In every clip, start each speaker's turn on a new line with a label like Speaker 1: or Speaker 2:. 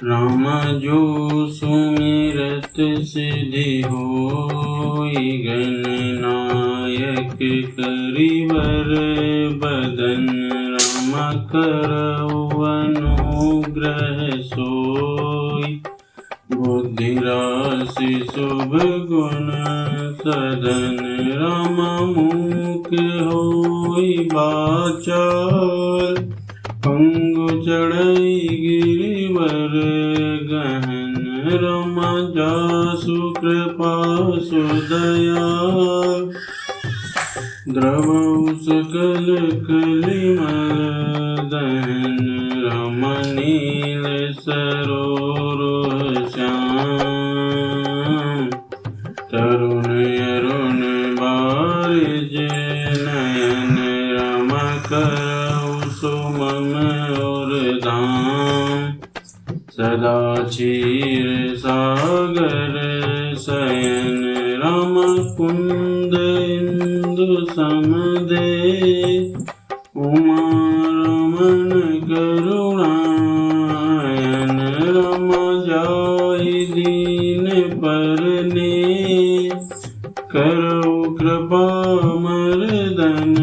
Speaker 1: राम जो सुमिरत सिद्धि होई, गणनायक करिवर बदन। राम करऊ अनुग्रह सोई, बुद्धि राशि शुभ गुण सदन। राम मुख होई वाचाल, पंगु चढ़ई गिरिवर गहन। राम जासु कृपा सुदयाल, द्रवऊ सकल कलिमल दहन। राम नील सरोरुह श्याम, तरुण अरुण बारिज नयन। राम करऊ सुमन और धाम, सदा क्षीर सागर शयन। राम कुंद इंदु समदे, उमा रमन करुणायन। राम जाहि दीन परने, करऊ कृपा मर्दन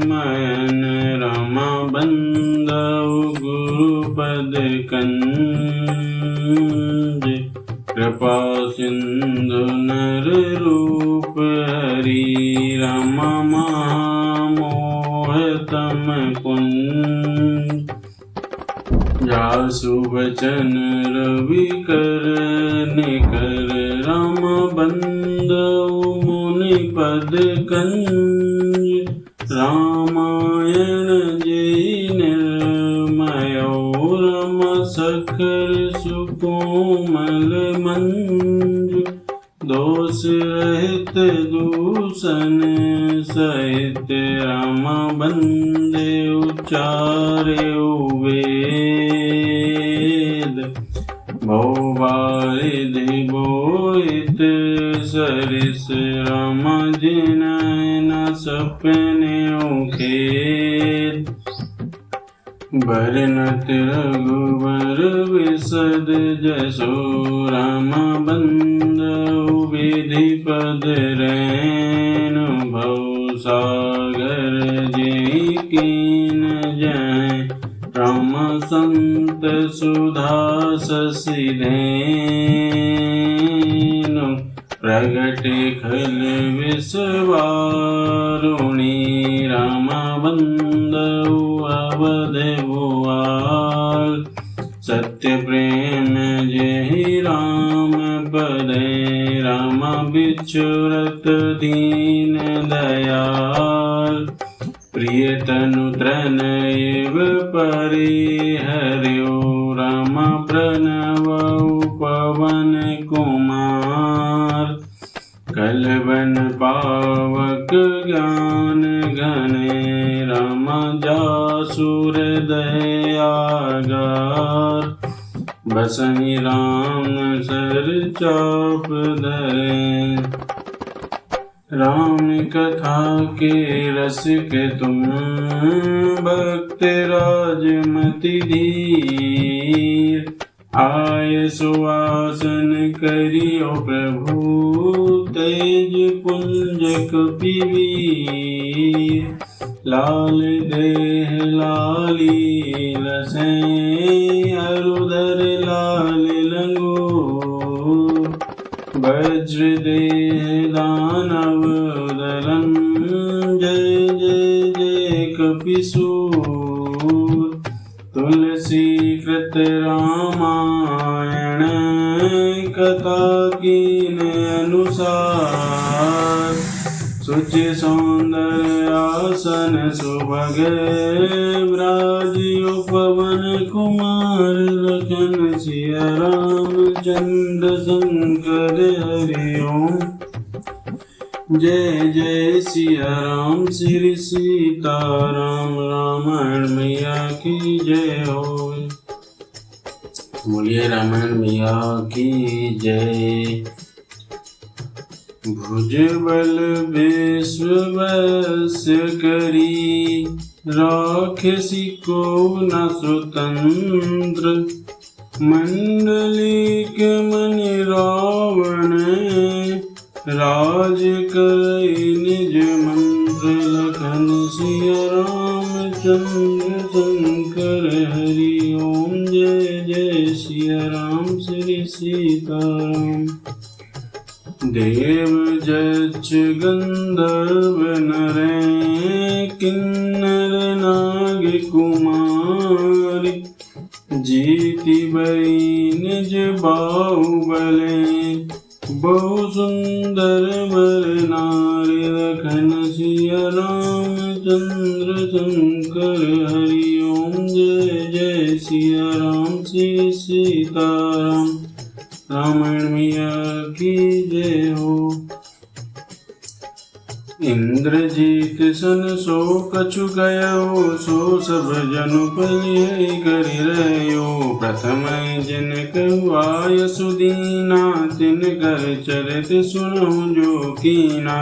Speaker 1: मयन। राम बंदउ गुरुपद कंज, कृपा सिंधु नर रूप हरि। राम महामोह तम कुंज, जासु बचन रवि कर निकर। राम बंदउ मुनि पद कंज, रामायण जय निर्मयो। राम सखर सुकोमल मंजु, दोष रहित दूषण सहित। राम बंदे उचारे वेद, बहुबारिधि बोहित सरिस। राम जिनहि न सपने खेद, बरनत रघुबर विशद जसो। राम बंदउ विधिपद रैनु, भव सागर जेहि कीन जय। राम संत सुधा शशि धेनु, प्रगटे खल विषवारुणी। राम बंदउ अवध भुआल, सत्य प्रेम जेहि राम पदे। राम बिछुरत दीन दयाल, प्रिय तनु तनय परिहर्यो। राम प्रणवउ पवन कुमार, कलवन पावक ज्ञान घने। राम जासु हृदय आगार, बसहि राम सर चाप धरे। राम कथा के रसिक तुम, भक्त राजमति धीर। आय सुवासन करियो प्रभु, तेज पुंज कपिवीर। लाल देह लाली लसै, अरुधर लाल लंगोर। वज्र देह दानव दलन, जय जय जय कपिसूर। तुलसी कृत रामायण, कथा कीन अनुसार। सुचि सौंदर्य आसन सुभग, ब्राजियो पवन कुमार। लखन सिया रामचंद्र शंकर हरि ओम। जय जय सिया राम श्री सीताराम। रामायण मैया की जय हो। बोलिए रामायण मैया की जय। भुजबल विश्ववस्य करी, राखसी को न स्वतंत्र। मंडलिक मणि रावण राज करई निज मंत्र लखन सिया रामचंद्र शंकर हरि ओम जय जय सिया राम श्री सीताराम। देव जक्ष गंधर्व नरें किन्नर नाग कुमारी जीति बई निज बाहुबले बहु सुंदर वर नारी लखन सिया रामचंद्र शंकर हरि ओम जय जय सिया राम श्री सीताराम। रामायण मैया की जय हो। इंद्रजीत सन सो कछु गयो सो सब जनु पलिहै करि रह्यो। प्रथम जिन कहु सुदीना तिन कर चरित सुनहु जो कीना।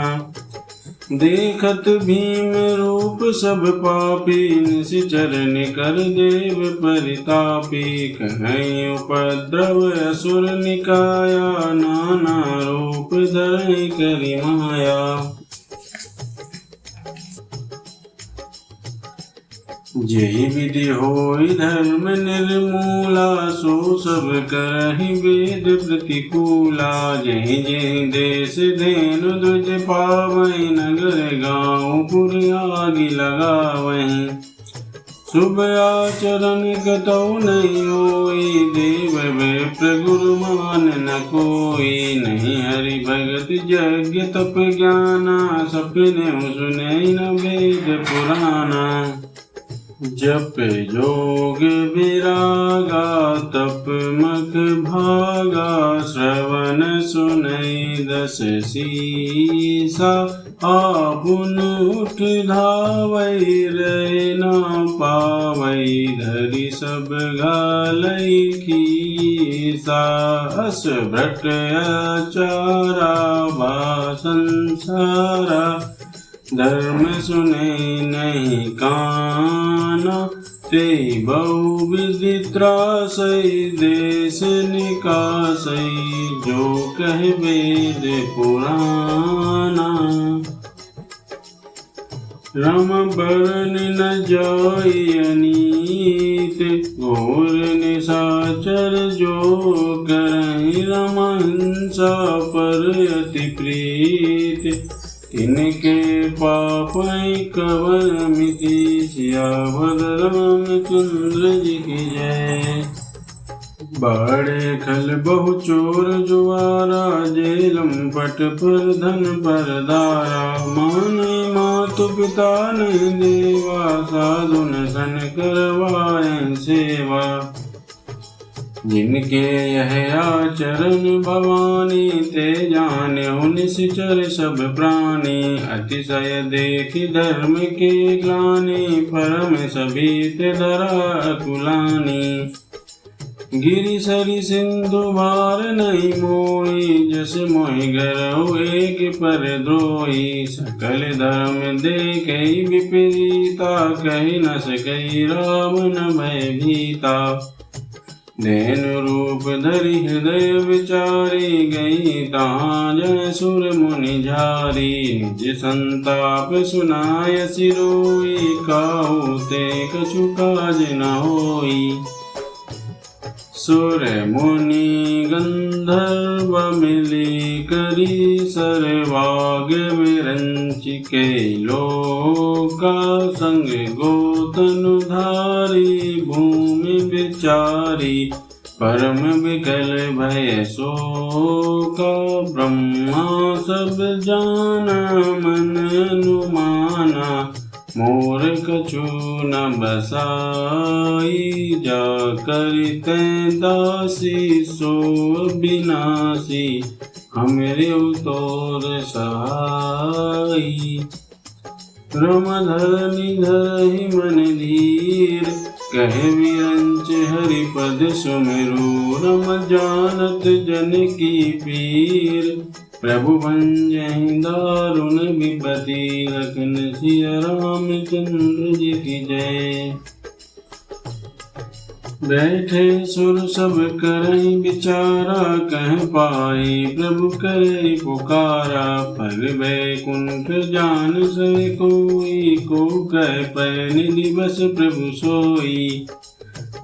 Speaker 1: देखत भीम रूप सब पापी निशिचर निकर देव परितापी। कहीं उपद्रव असुर निकाया नाना रूप धरई करि माया। जेहि विधि होई धर्म निर्मूला सो सब करहि वेद प्रतिकूला। जेहि जेहि देश धेनु द्विज पावै नगर गाँव पुर आदि लगावै। शुभ आचरण कतौ नहीं होई देव विप्र गुरु मान न कोई। नहीं हरि भगत यज्ञ तप ज्ञाना सपने सुनै न वेद पुराना। जप जोग विरागा तप मख भागा श्रवण सुनै दस सीसा। आपुन उठ धावै रहे न पावै धरि सब घालै खीसा। अस भ्रट आचारा बा संसारा धर्म सुनै नहीं काना। ते बहु विधि त्रासै देश निकासै जो कह वेद पुराना। राम बरन न जाई अनीत घोर निशाचर जो करहि। रमहंसा पर अति प्रीत तिनके पापै कवन मिति। सियावर रामचंद्र जी की जय। बाड़े खल बहु चोर जुआरा जेलम पट पर धन पर दारा। माने मातु पिता नहीं देवा साधुन सन करवाए सेवा। जिनके यह आचरण भवानी ते जान्यो निश्चर सब प्राणी। अतिशय देखि धर्म के ग्लानि परम सभी ते धरा कुलानी। गिरि सरि सिंधु भार नहीं मोई जस मोहि गरहु एक पर द्रोही। सकल धर्म देखै विपरीता कहि न सकई रावण भय भीता। धेनु रूप धरि हृदय विचारी गई तहाँ जय सुर मुनि झारी। निज संताप सुनाय सिरोई काहू ते कछु काज न होई। सुर मुनि गंधर्व मिली करी सरवाग विरंचिके। लोका संग गोतनु धारी भूमि विचारी। परम विकल भय शोका ब्रह्मा सब जाना मन अनुमाना। मोर कछु न बसाई जा करते दासी सो विनाशी। हमरे तोर सहाई रमधनि धरहि मन धीर। कहे विरंच हरिपद सुमिरु रम जानत जन की पीर। प्रभु भंजहि दारुण विपति लखन सिया रामचंद्र जी की जय। बैठे सुर सब करई विचारा, कह पाई प्रभु करे पुकारा। फल बैकुंठ जान सै कोई, को कह पैन दिवस प्रभु सोई।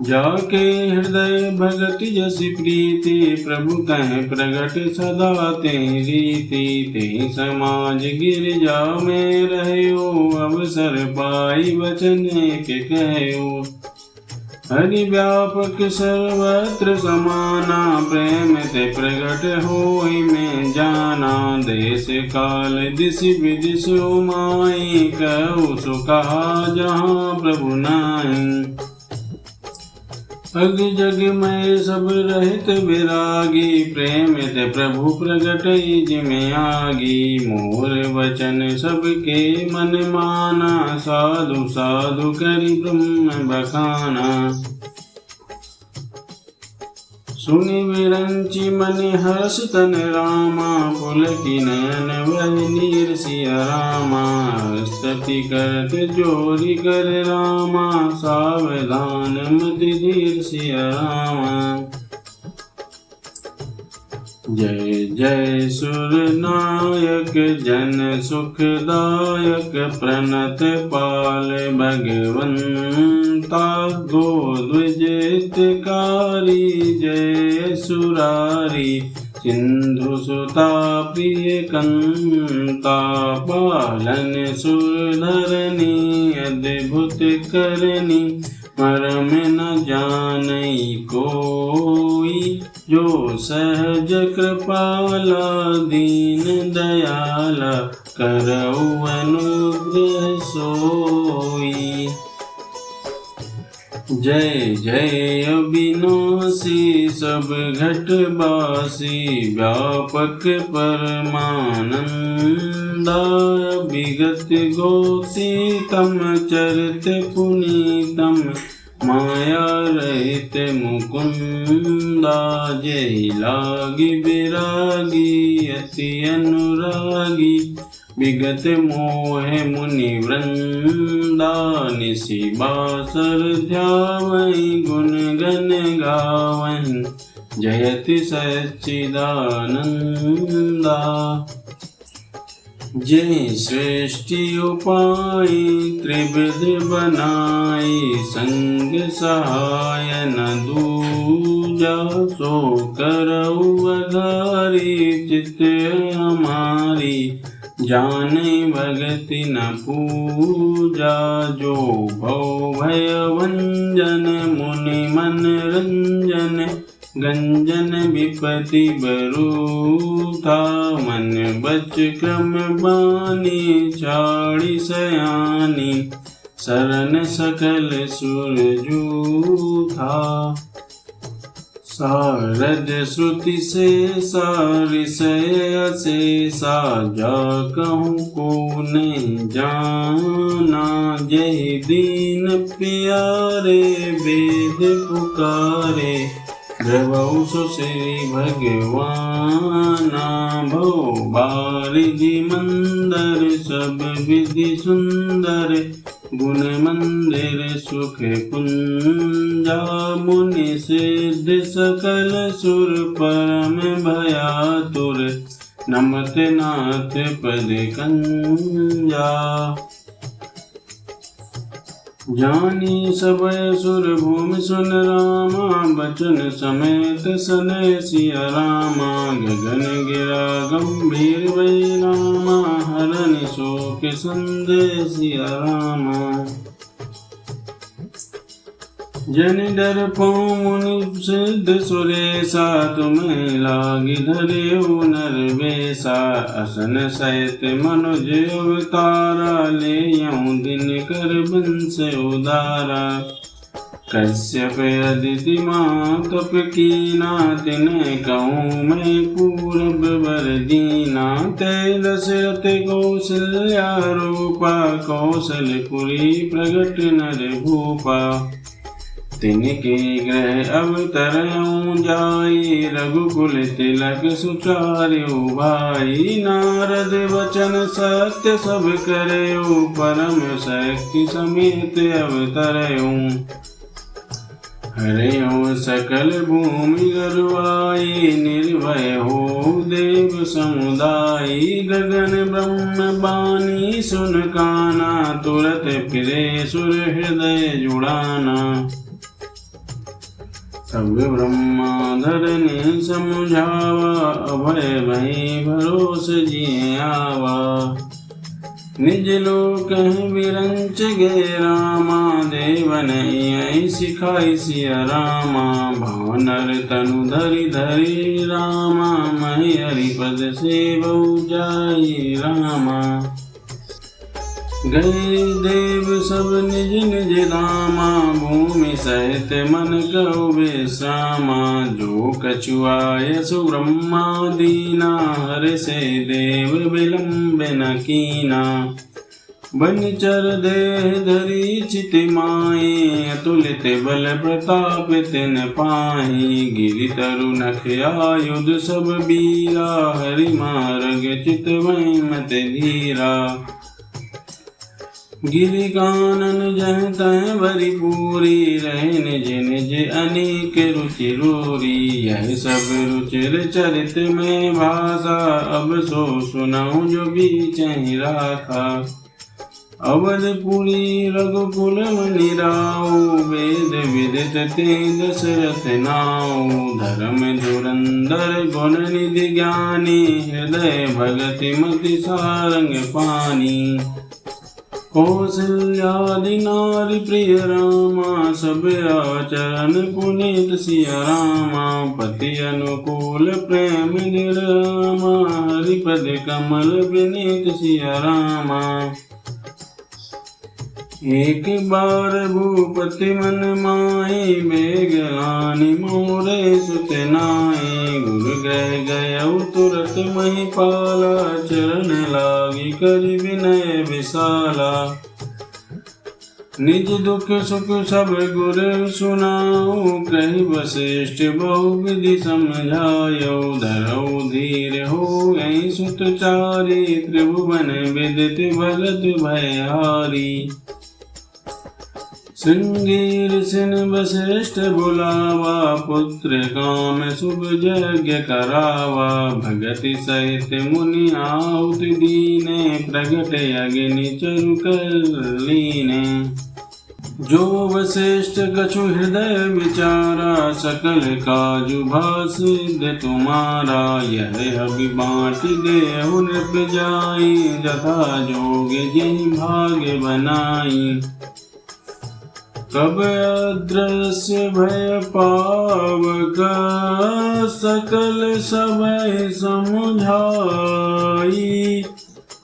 Speaker 1: जाके हृदय भगति जस प्रीति, प्रभु कह प्रगट सदा ते रीति। ते समाज गिरजा में रहयो, अवसर पाई वचन के कहयो। हरि व्यापक सर्वत्र समाना, प्रेम ते प्रगट होई में जाना। देश काल दिश विदिश उमाई, कहु सो कहा जहाँ प्रभु नाई। अग जग में सब रहित विरागी, प्रेम ते प्रभु प्रगटई जिमें आगी। मोर वचन सबके मन माना, साधु साधु करि ब्रह्म बखाना। सुनि विरंचि मन हर्ष तन रामा, पुलकि नयन वह नीर सिया रामा। स्तुति करत जोरि कर रामा, सावधान मति धीर सिया रामा। जय जय सुर नायक जन सुखदायक, प्रणत पाल भगवंता। गोद्विज हितकारी जय सुरारी, सिंधु सुता प्रिय कंता। पालन सुर धरनी अद्भुत करनी, मरम न जानई कोई। जो सहज कृपाला दीन दयाला, करऊ अनुग्रह सोई। जय जय अविनाशी सब घट बासी, व्यापक परमानंदा। विगत गोसीतम चरित पुनीतम, माया रहित मुकुंदा। जय लागी विरागी अति अनुरागी, विगत मोह मुनि वृंदा। निशि बासर ध्यावहि गुण गण गावहि, जयति सच्चिदानंदा। जय सृष्टि उपाई त्रिविध बनाई, संग सहाय न दूजा। सो करऊ अघारी चित्त हमारी, जाने भगति न पूजा। जो भव भय भंजन मुनि मन रंजन, गंजन विपति बरूथा। मन बच क्रम बानी छाड़ी सयानी, शरण सकल सुर जूथा। सारद श्रुति से सारिसय अशेषा, जा कहूँ को नहीं जाना। जय दीन प्यारे वेद पुकारे, द्रवौ सो श्री भगवाना। भो बारिधि मंदर सब विधि सुंदर, गुण मंदिर सुख कुंजा। मुनि सिद्ध सकल सुर परम भयातुर, नमत नाथ पद कंजा। जानी सबय सुर भूमि सुन रामा, बचन समेत सनय सिया रामा। गगन गिरा गंभीर वै रामा, हरन शोक संदेह सिया रामा। जन डर पाऊँ मुनि सिद्ध सुरेशा, तुम्हें लागी धरे नर वेशा। असन सहित मनुज अवतारा, ले यूं दिन कर बंस उदारा। कश्यप अदिति मातप कीना, तिन्ह कहूँ मैं पूरब वर दीना। तै दशरथ कौशल्या रूपा, कौशलपुरी प्रगट नर भूपा। तिनके ग्रह अवतरऊँ जाई, रघुकुल तिलक सुचार्यो भाई। नारद वचन सत्य सब करयो, परम शक्ति समेत अवतरऊँ। हरियो सकल भूमि गरुआई, निर्भय हो देव समुदाय। गगन ब्रह्म बानी सुन काना, तुरत फिरे सुर हृदय जुड़ाना। तब ब्रह्माधर ने समझावा, अभय भई भरोस जिए आवा। निज लोक विरंच गे रामा, देवन आई सिखाई सिया रामा। भानर तनु धरि धरि रामा, मही हरिपद से बहु जाई रामा। गए देव सब निज निज धामा, भूमि सहित मन कहु विश्रामा। जो कछुआय सुब्रह्मा दीना, हर से देव विलंब न कीना। बनचर देह धरी चित माए, अतुलित बल प्रताप तिन पाहि। गिरि तरु नख आयुध सब बीरा, हरि मार्ग चित मत धीरा। गिरि कानन जह तह भरी पूरी, रहे निज निज अनेक रुचि रूरी। यह सब रुचिर चरित में भाषा, अब सो सुनाऊं जो बीच ही राखा। अवधपुरी रघुकुल मनि राऊ, वेद विदित ते दशरथ नाऊ। धर्म धुरंधर गुण निधि ज्ञानी, हृदय भगति मति सारंग पानी। कौसल्यादि नारी प्रिय रामा, सब आचरण पुनीत सिया रामा। पति अनुकूल प्रेम निरामा, हरिपद कमल विनीत सिया रामा। एक बार भूपति मन माई, बेगलानी मोरे सुत नाई। गुरु ग्रह गयउ तुरत महिपाला, चरण लागी करि विनय विशाला। निज दुख सुख सब गुरु सुनाऊ, कहि वशिष्ठ बहु विधि समझायो। धरऊ धीर हो गई सुत चारी, त्रिभुवन विदित भगत भयहारी। श्रृंगीर सिन वशिष्ठ बुलावा, पुत्र काम शुभ यज्ञ करावा। भगति सहित मुनि आहुति दीने, प्रगट अग्नि चरु कर लीने। जो वशिष्ठ कछु हृदय विचारा, सकल काजु भासिद्ध तुम्हारा। यह अभि बाँटि देहु नृप जाई, जथा जोग जहि भाग्य बनाई। कब अदृश्य भय पावका, सकल सबय समुझाई।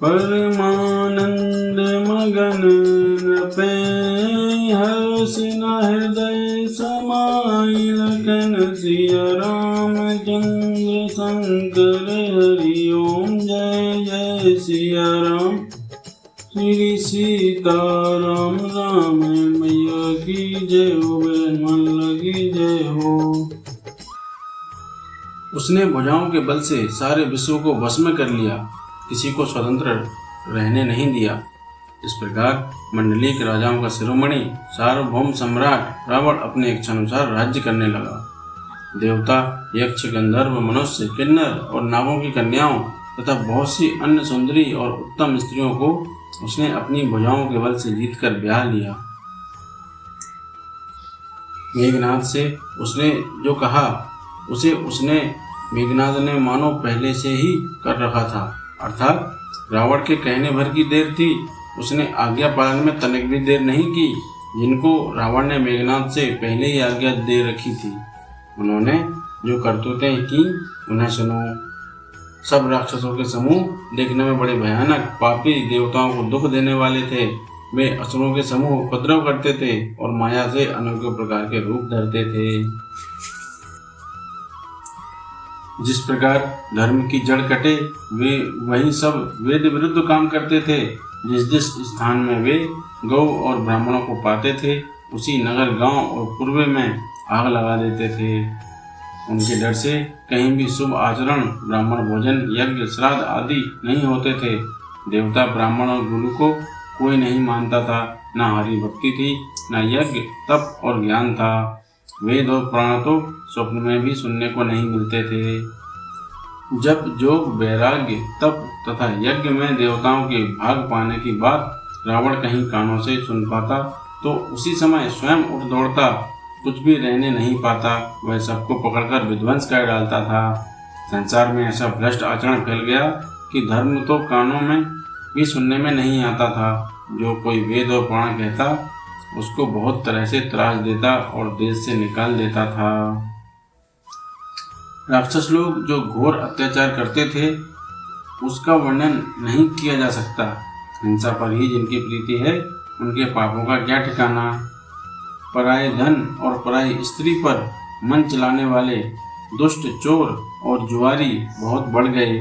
Speaker 1: परमानंद मगन नृपे, हर्ष न हृदय समाई। लखन सिया रामचंद्र शंकर, हरि ओम जय जय सिया राम। श्री सीताराम राम मैया की जय हो, मन की जय हो। उसने भुजाओं के बल से सारे विश्व को वश में कर लिया, किसी को स्वतंत्र रहने नहीं दिया। इस प्रकार मंडली के राजाओं का शिरोमणि सार्वभौम सम्राट रावण अपने इच्छानुसार राज्य करने लगा। देवता, यक्ष, गंधर्व, मनुष्य, किन्नर और नागों की कन्याओं तथा बहुत सी अन्य सुंदरी और उत्तम स्त्रियों को उसने अपनी भुजाओं के बल से जीतकर ब्याह लिया। मेघनाद से उसने जो कहा उसे मेघनाद ने मानो पहले से ही कर रखा था, अर्थात रावण के कहने भर की देर थी। उसने आज्ञा पालन में तनिक भी देर नहीं की। जिनको रावण ने मेघनाद से पहले ही आज्ञा दे रखी थी, उन्होंने जो करतूतें की उन्हें सुनो। सब राक्षसों के समूह देखने में बड़े भयानक, पापी, देवताओं को दुख देने वाले थे। वे असुरों के समूह उपद्रव करते थे और माया से अनेकों प्रकार के रूप धरते थे। जिस प्रकार धर्म की जड़ कटे, वे वही सब वेद विरुद्ध काम करते थे। जिस स्थान में वे गौ और ब्राह्मणों को पाते थे, उसी नगर, गांव और पूर्व में आग लगा देते थे। उनके डर से कहीं भी शुभ आचरण, ब्राह्मण भोजन, यज्ञ, श्राद्ध आदि नहीं होते थे। देवता, ब्राह्मण और गुरु को कोई नहीं मानता था। न हरि भक्ति थी, न यज्ञ, तप और ज्ञान था। वेद और पुराण तो स्वप्न में भी सुनने को नहीं मिलते थे। जब जोग, वैराग्य, तप तथा यज्ञ में देवताओं के भाग पाने की बात रावण कहीं कानों से सुन पाता तो उसी समय स्वयं उठ दौड़ता, कुछ भी रहने नहीं पाता। वह सबको पकड़कर विध्वंस कर डालता था। संसार में ऐसा भ्रष्ट आचरण फैल गया कि धर्म तो कानों में भी सुनने में नहीं आता था। जो कोई वेद और पुराण कहता उसको बहुत तरह से त्रास देता और देश से निकाल देता था। राक्षस लोग जो घोर अत्याचार करते थे उसका वर्णन नहीं किया जा सकता। हिंसा पर ही जिनकी प्रीति है उनके पापों का क्या ठिकाना। पराये धन और पराई स्त्री पर मन चलाने वाले दुष्ट, चोर और जुआरी बहुत बढ़ गए।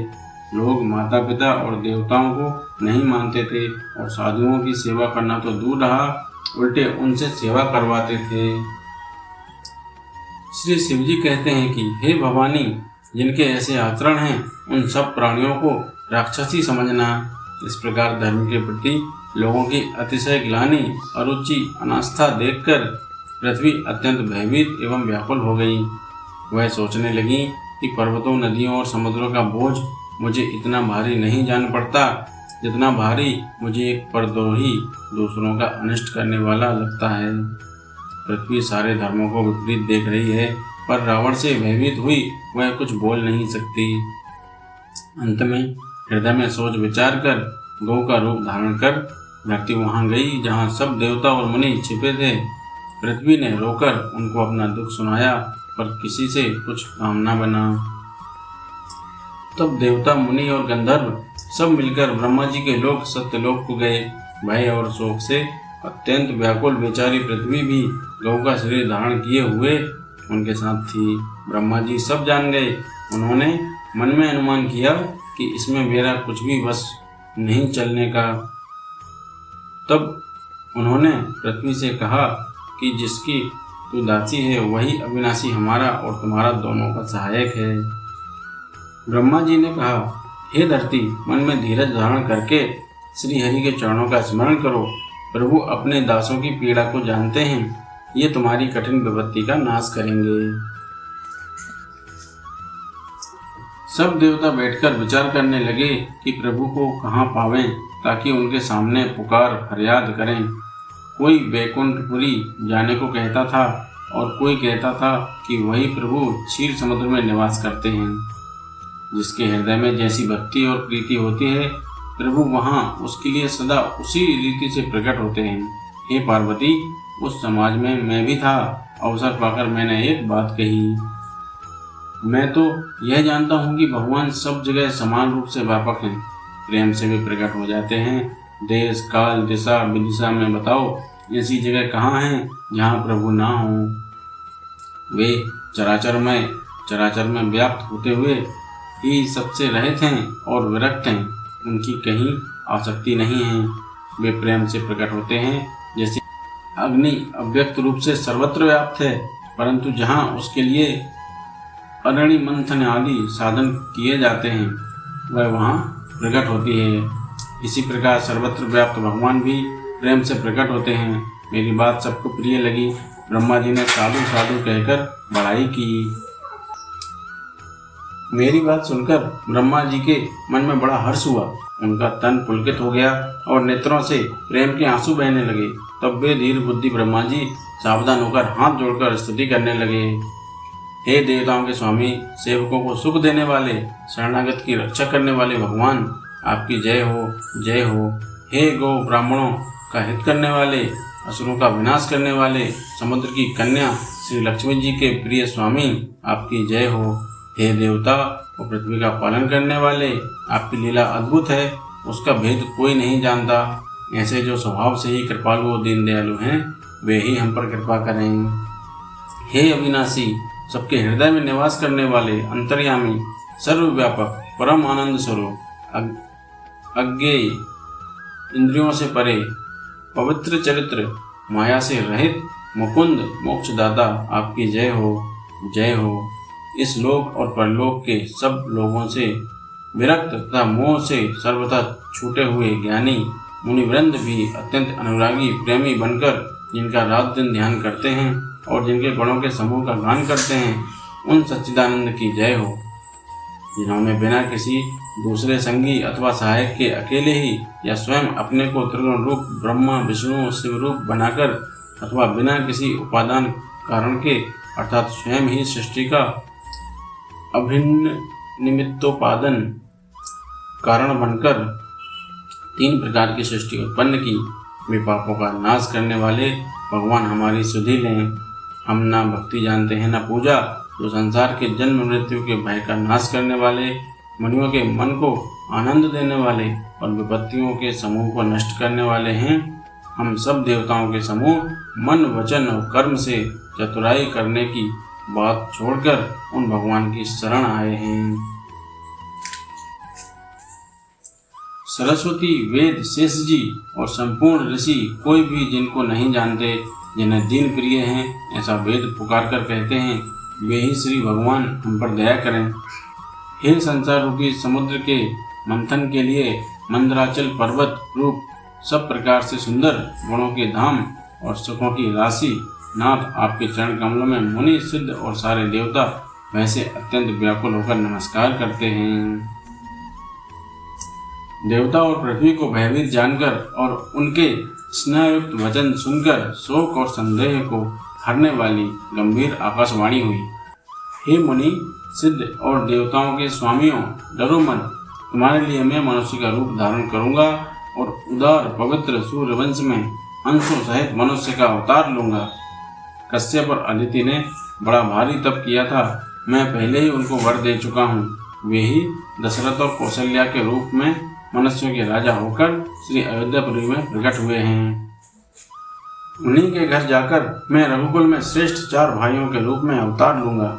Speaker 1: लोग माता पिता और देवताओं को नहीं मानते थे और साधुओं की सेवा करना तो दूर रहा, उल्टे उनसे सेवा करवाते थे। श्री शिवजी कहते हैं कि हे भवानी, जिनके ऐसे आचरण हैं उन सब प्राणियों को राक्षसी समझना। इस प्रकार धर्म के प्रति लोगों की अतिशय ग्लानि, अरुचि, अनास्था देखकर पृथ्वी अत्यंत भयभीत एवं व्याकुल हो गई। वह सोचने लगी कि पर्वतों, नदियों और समुद्रों का बोझ मुझे इतना भारी नहीं जान पड़ता जितना भारी मुझे एक परद्रोही, दूसरों का अनिष्ट करने वाला लगता है। पृथ्वी सारे धर्मों को विपरीत देख रही है, पर रावण से भयभीत हुई वह कुछ बोल नहीं सकती। अंत में हृदय में सोच विचार कर गौ का रूप धारण कर धरती वहां गई जहां सब देवता और मुनि छिपे थे। पृथ्वी ने रोकर उनको अपना दुख सुनाया, पर किसी से कुछ काम न बना। तब देवता, मुनि और गंधर्व सब मिलकर ब्रह्मा जी के लोक सत्यलोक को गए। भय और शोक से अत्यंत व्याकुल बेचारी पृथ्वी भी गौ का शरीर धारण किए हुए उनके साथ थी। ब्रह्मा जी सब जान गए। उन्होंने मन में अनुमान किया कि इसमें मेरा कुछ भी वश नहीं चलने का। तब उन्होंने पृथ्वी से कहा कि जिसकी तू दासी है वही अविनाशी हमारा और तुम्हारा दोनों का सहायक है। ब्रह्मा जी ने कहा, हे धरती, मन में धीरज धारण करके श्री हरि के चरणों का स्मरण करो। प्रभु अपने दासों की पीड़ा को जानते हैं, ये तुम्हारी कठिन विपत्ति का नाश करेंगे। सब देवता बैठकर विचार करने लगे कि प्रभु को कहाँ पावें ताकि उनके सामने पुकार फरियाद करें। कोई बैकुंठपुरी जाने को कहता था और कोई कहता था कि वही प्रभु क्षीर समुद्र में निवास करते हैं। जिसके हृदय में जैसी भक्ति और प्रीति होती है प्रभु वहाँ उसके लिए सदा उसी रीति से प्रकट होते हैं। हे पार्वती, उस समाज में मैं भी था। अवसर पाकर मैंने एक बात कही। मैं तो यह जानता हूँ कि भगवान सब जगह समान रूप से व्यापक हैं, प्रेम से भी प्रकट हो जाते हैं। देश, काल, दिशा, विदिशा में बताओ ऐसी जगह कहाँ है जहाँ प्रभु ना हो। वे चराचर में व्याप्त होते हुए ही सबसे रहित हैं और विरक्त हैं। उनकी कहीं आसक्ति नहीं है। वे प्रेम से प्रकट होते हैं। जैसे अग्नि अव्यक्त रूप से सर्वत्र व्याप्त है, परंतु जहाँ उसके लिए अरणि मंथन आदि साधन किए जाते हैं वह वहाँ प्रकट होती है। इसी प्रकार सर्वत्र व्याप्त भगवान भी प्रेम से प्रकट होते हैं। मेरी बात सबको प्रिय लगी। ब्रह्मा जी ने साधु साधु कहकर बड़ाई की। मेरी बात सुनकर ब्रह्मा जी के मन में बड़ा हर्ष हुआ। उनका तन पुलकित हो गया और नेत्रों से प्रेम के आंसू बहने लगे। तब वे धीर बुद्धि ब्रह्मा जी सावधान होकर हाथ जोड़कर स्तुति करने लगे। हे देवताओं के स्वामी, सेवकों को सुख देने वाले, शरणागत की रक्षा करने वाले भगवान, आपकी जय हो, जय हो। हे गौ ब्राह्मणों का हित करने वाले, असुरों का विनाश करने वाले, समुद्र की कन्या श्री लक्ष्मी जी के प्रिय स्वामी, आपकी जय हो। हे देवता और पृथ्वी का पालन करने वाले, आपकी लीला अद्भुत है, उसका भेद कोई नहीं जानता। ऐसे जो स्वभाव से ही कृपालु और दीन दयालु हैं वे ही हम पर कृपा करें। हे अविनाशी, सबके हृदय में निवास करने वाले, अंतर्यामी, सर्वव्यापक, परम आनंद स्वरूप, अज्ञेय, इंद्रियों से परे, पवित्र चरित्र, माया से रहित, मुकुंद, मोक्षदाता, आपकी जय हो, जय हो। इस लोक और परलोक के सब लोगों से विरक्त तथा मोह से सर्वथा छूटे हुए ज्ञानी मुनिवृंद भी अत्यंत अनुरागी प्रेमी बनकर जिनका रात दिन ध्यान करते हैं और जिनके गुणों के समूह का गान करते हैं, उन सच्चिदानंद की जय हो। जिन्होंने बिना किसी दूसरे संगी अथवा सहायक के अकेले ही या स्वयं अपने को त्रिगुण रूप ब्रह्मा विष्णु शिव रूप बनाकर अथवा बिना किसी उपादान कारण के अर्थात स्वयं ही सृष्टि का अभिन्न निमित्तोपादन कारण बनकर 3 प्रकार की सृष्टि उत्पन्न की, वे पापों का नाश करने वाले भगवान हमारी सुधि लें। हम ना भक्ति जानते हैं ना पूजा, जो संसार के जन्म मृत्यु के भय का नाश करने वाले, मुनियों के मन को आनंद देने वाले और विपत्तियों के समूह को नष्ट करने वाले हैं। हम सब देवताओं के समूह मन वचन और कर्म से चतुराई करने की बात छोड़कर उन भगवान की शरण आए हैं। सरस्वती, वेद, शेष जी और संपूर्ण ऋषि कोई भी जिनको नहीं जानते, जिन्हें दीन प्रिय हैं, ऐसा वेद पुकार कर कहते हैं, वे ही श्री भगवान हम पर दया करें। हे संसार रूपी समुद्र के मंथन के लिए मंदराचल पर्वत रूप सब प्रकार से सुंदर गुणों के धाम और सुखों की राशि नाथ, आपके चरण कमलों में मुनि सिद्ध और सारे देवता वैसे अत्यंत व्याकुल होकर नमस्कार करते हैं। देवता और पृथ्वी को भयभीत जानकर और उनके स्नेहयुक्त वचन सुनकर शोक और संदेह को हरने वाली गंभीर आकाशवाणी हुई। हे मुनि सिद्ध और देवताओं के स्वामियों, डरो मत, तुम्हारे लिए मैं मनुष्य का रूप धारण करूंगा और उदार पवित्र सूर्यवंश में अंशों सहित मनुष्य का अवतार लूंगा। कश्यप और अदिति ने बड़ा भारी तप किया था, मैं पहले ही उनको वर दे चुका हूँ। वे ही दशरथ और कौशल्या के रूप में मनुष्यों के राजा होकर श्री अयोध्यापुरी में प्रकट हुए हैं। उन्हीं के घर जाकर मैं रघुकुल में श्रेष्ठ 4 भाइयों के रूप में अवतार लूंगा।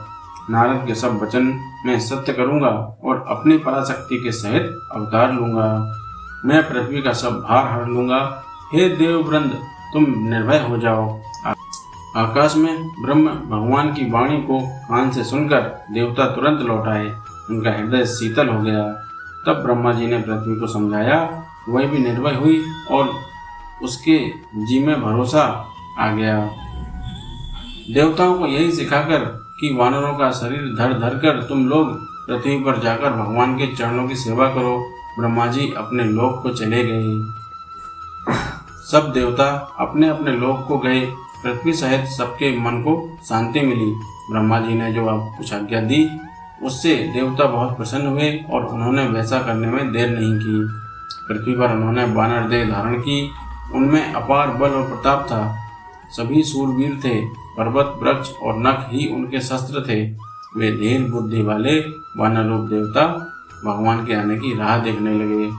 Speaker 1: नारद के सब वचन मैं सत्य करूंगा और अपनी पराशक्ति के सहित अवतार लूंगा। मैं पृथ्वी का सब भार हर लूंगा। हे देववृंद, तुम निर्भय हो जाओ। आकाश में ब्रह्म भगवान की वाणी को कान से सुनकर देवता तुरंत लौट आए। उनका हृदय शीतल हो गया। तब ब्रह्मा जी ने पृथ्वी को समझाया, वह भी निर्भय हुई और उसके जी में भरोसा आ गया। देवताओं को यही सिखाकर कि वानरों का शरीर धर धर कर तुम लोग पृथ्वी पर जाकर भगवान के चरणों की सेवा करो, ब्रह्मा जी अपने लोक को चले गए। सब देवता अपने अपने लोक को गए। पृथ्वी सहित सबके मन को शांति मिली। ब्रह्मा जी ने जो कुछ आज्ञा दी उससे देवता बहुत प्रसन्न हुए और उन्होंने वैसा करने में देर नहीं की। पृथ्वी पर उन्होंने वानर देह धारण की। उनमें अपार बल और प्रताप था। सभी सूरवीर थे। पर्वत वृक्ष और नख ही उनके शस्त्र थे। वे धीर बुद्धि वाले वानर रूप देवता भगवान के आने की राह देखने लगे।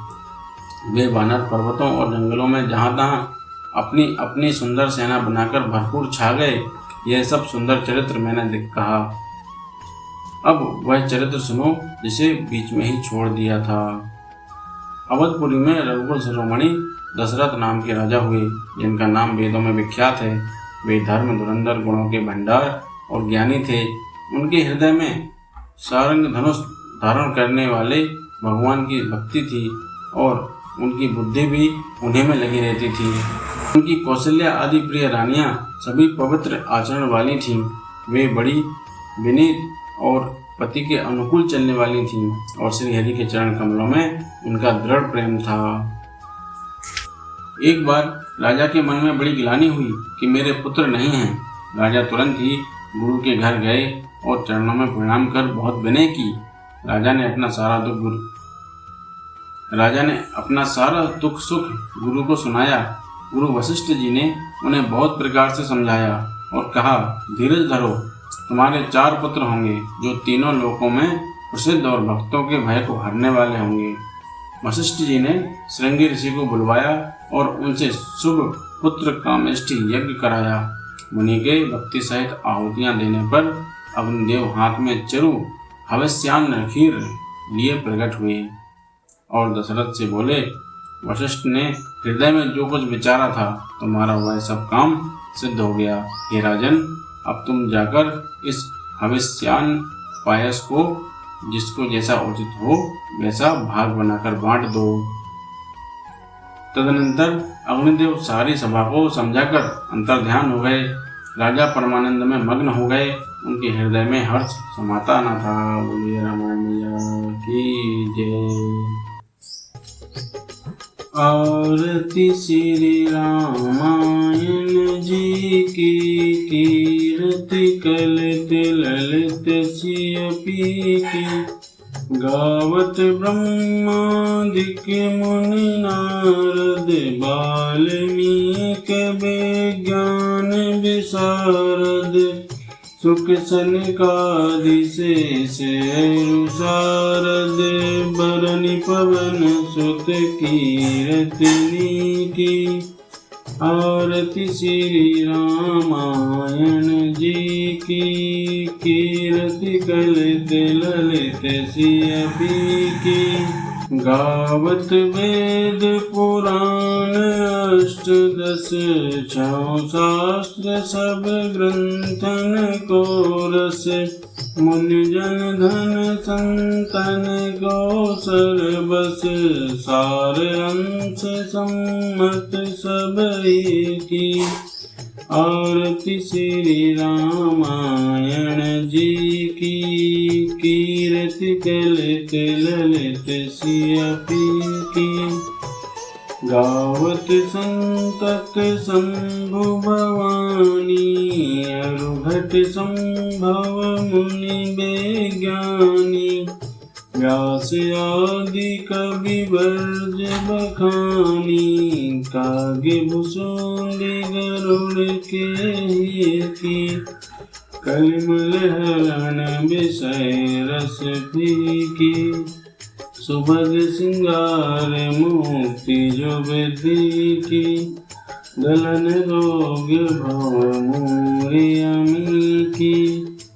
Speaker 1: वे वानर पर्वतों और जंगलों में जहाँ तहाँ अपनी अपनी सुंदर सेना बनाकर भरपूर छा गए। यह सब सुंदर चरित्र मैंने कहा। अब वह चरित्र सुनो जिसे बीच में ही छोड़ दिया था। अवधपुरी में रघुकुल शिरोमणि दशरथ नाम के राजा हुए, जिनका नाम वेदों में विख्यात है। वे धर्म धुरंधर गुणों के भंडार और ज्ञानी थे। उनके हृदय में सारंग धनुष धारण करने वाले भगवान की भक्ति थी और उनकी बुद्धि भी उन्हीं में लगी रहती थी। उनकी कौशल्या आदि प्रिय रानियां सभी पवित्र आचरण वाली थीं। वे बड़ी विनीत और पति के अनुकूल चलने वाली थीं और श्री हरि के चरण कमलों में उनका दृढ़ प्रेम था। एक बार राजा के मन में बड़ी गिलानी हुई कि मेरे पुत्र नहीं हैं। राजा तुरंत ही गुरु के घर गए और चरणों में प्रणाम कर बहुत विनय की। राजा ने अपना सारा दुख सुख गुरु को सुनाया। गुरु वशिष्ठ जी ने उन्हें बहुत प्रकार से समझाया और कहा, धीरज धरो, तुम्हारे 4 पुत्र होंगे जो तीनों लोकों में प्रसिद्ध और भक्तों के भय को हरने वाले होंगे। वशिष्ठ जी ने श्रृंगी ऋषि को बुलवाया और उनसे शुभ पुत्र कामेष्टि यज्ञ कराया। मुनि के भक्ति सहित आहुतियां देने पर अग्निदेव हाथ में चरु हवस्यान्न खीर लिए प्रकट हुए और दशरथ से बोले, वशिष्ठ ने हृदय में जो कुछ विचारा था तुम्हारा वह सब काम सिद्ध हो गया। हे राजन, अब तुम जाकर इस हविष्यान्न पायस को जिसको जैसा उचित हो वैसा भाग बनाकर बांट दो। तदनंतर अग्निदेव सारी सभा को समझाकर अंतर्ध्यान हो गए। राजा परमानंद में मग्न हो गए। उनके हृदय में हर्ष समाता न था। बोलिए रामायण मैया की जय। आरती श्री रामायण जी की, कीर्ति कलित ललित सियपी की। गावत ब्रह्मादिक मुनि नारद, वाल्मीकि विज्ञान विशारद। सुख सनकादि शेष सारद, बरनि पवन सुत कीरतनी की। आरती श्री रामायण जी की, कीर्ति कलित ललित सियपी की। गावत वेद पुराण अष्टदश, छौ शास्त्र सब ग्रंथन को रस। मुनि जन धन संतन को सरबस, सार अंश सम्मत सब की। आरती श्री रामायण जी की, कीर्ति कलित ललित सियपी की। गावत संतत शंभु भवानी, अरुघट संभव मुनि विज्ञानी। व्यास आदि कवि वर्ज बखानी, काव्य भूषुंडी गरुड़ के की। कलिमल हरण विषय रस फीकी, सुभग सिंगार मुक्ति जो विधि की। गलन रोग भव मूरि अमी की,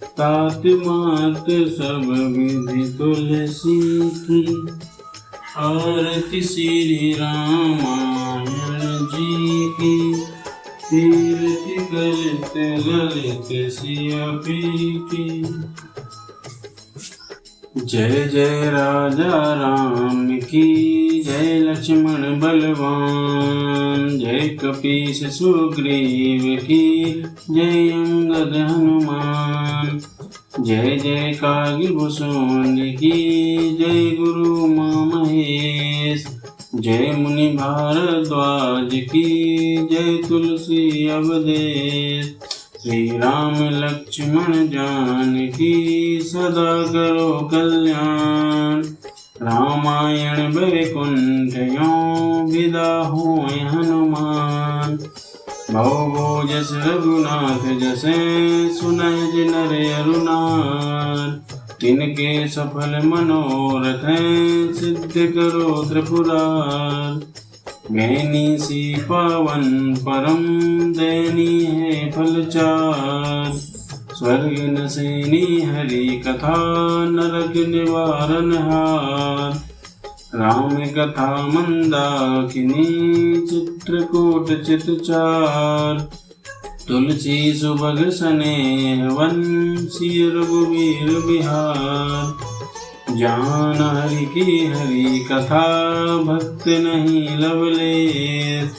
Speaker 1: तात मात सब विधि तुलसी की। आरती श्री रामायण जी की, कीर्ति कलित ललित सियपी की। जय जय राजा राम की, जय लक्ष्मण बलवान। जय कपीस सुग्रीव की, जय अंगद हनुमान। जय जय कागी भूषण की, जय गुरु उमा महेश। जय मुनि भारद्वाज की, जय तुलसी अवधेश। श्री राम लक्ष्मण जानकी, सदा करो कल्याण। रामायण वैकुंठ यों विदा होय हनुमान। भव जस रघुनाथ जसै, सुनहि जिनर अरुनार। तिनके सफल मनोरथ, सिद्ध करो त्रिपुरार। मैनी सी पावन परम, दैनी है फलचार। स्वर्ग नसेनी हरि कथा, नरक निवारण हार। राम कथा मंदाकिनी, चित्रकूट चितचार। तुलसी सुभग स्नेहवन, सिय रघुवीर बिहार। जान हरि की हरि कथा, भक्त नहीं लवलेस।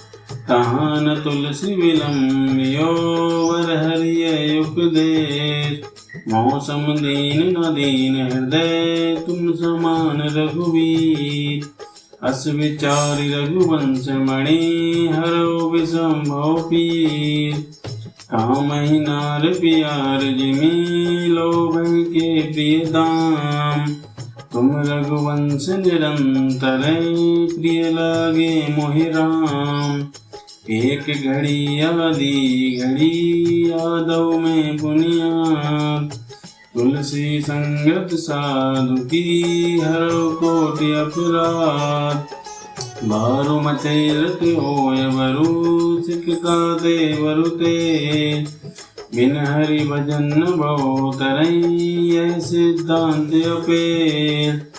Speaker 1: तहाँ न तुलसी विलम्बियो, वर हरिय उपदेश। मौसम दीन न दीन हृदय, तुम समान रघुवीर। अस विचारि रघुवंश मणि, हरो विषंभव पीर। कामहि नार पियार जिमि, लोभहि के प्रिय दाम। तुम रघुवंश निरंतर, प्रिय लागे मोहि राम। एक घड़ी आदि घड़ी, यादव में पुनियाद। तुलसी संगत साधु की, हरो कोटि अपराध। बारु मते रत होय वरु, सिकता देवरु ते। बिन हरि भजन भव तरई, यह सिद्धांत अपेर।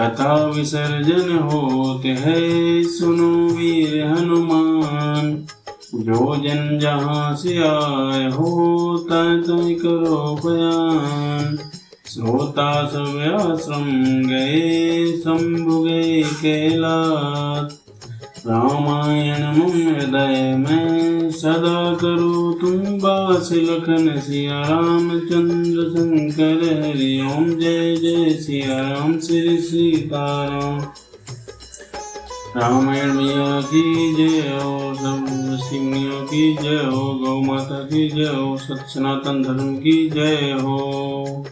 Speaker 1: कथा विसर्जन होत है, सुनो वीर हनुमान। जो जन जहाँ से आए हो, तय करो बयान। श्रोता सब आश्रम गए, शंभु गए कैलाश। रामायण मम हृदय में सदा करो तुम वास। लखन सिया रामचंद्र शंकर हरि ओम। जय जय सिया राम श्री सीताराम। रामायण मैया की जय हो, सब ऋषिमुनियों की जय हो, गौ माता की जय हो, सत सनातन धर्म की जय हो।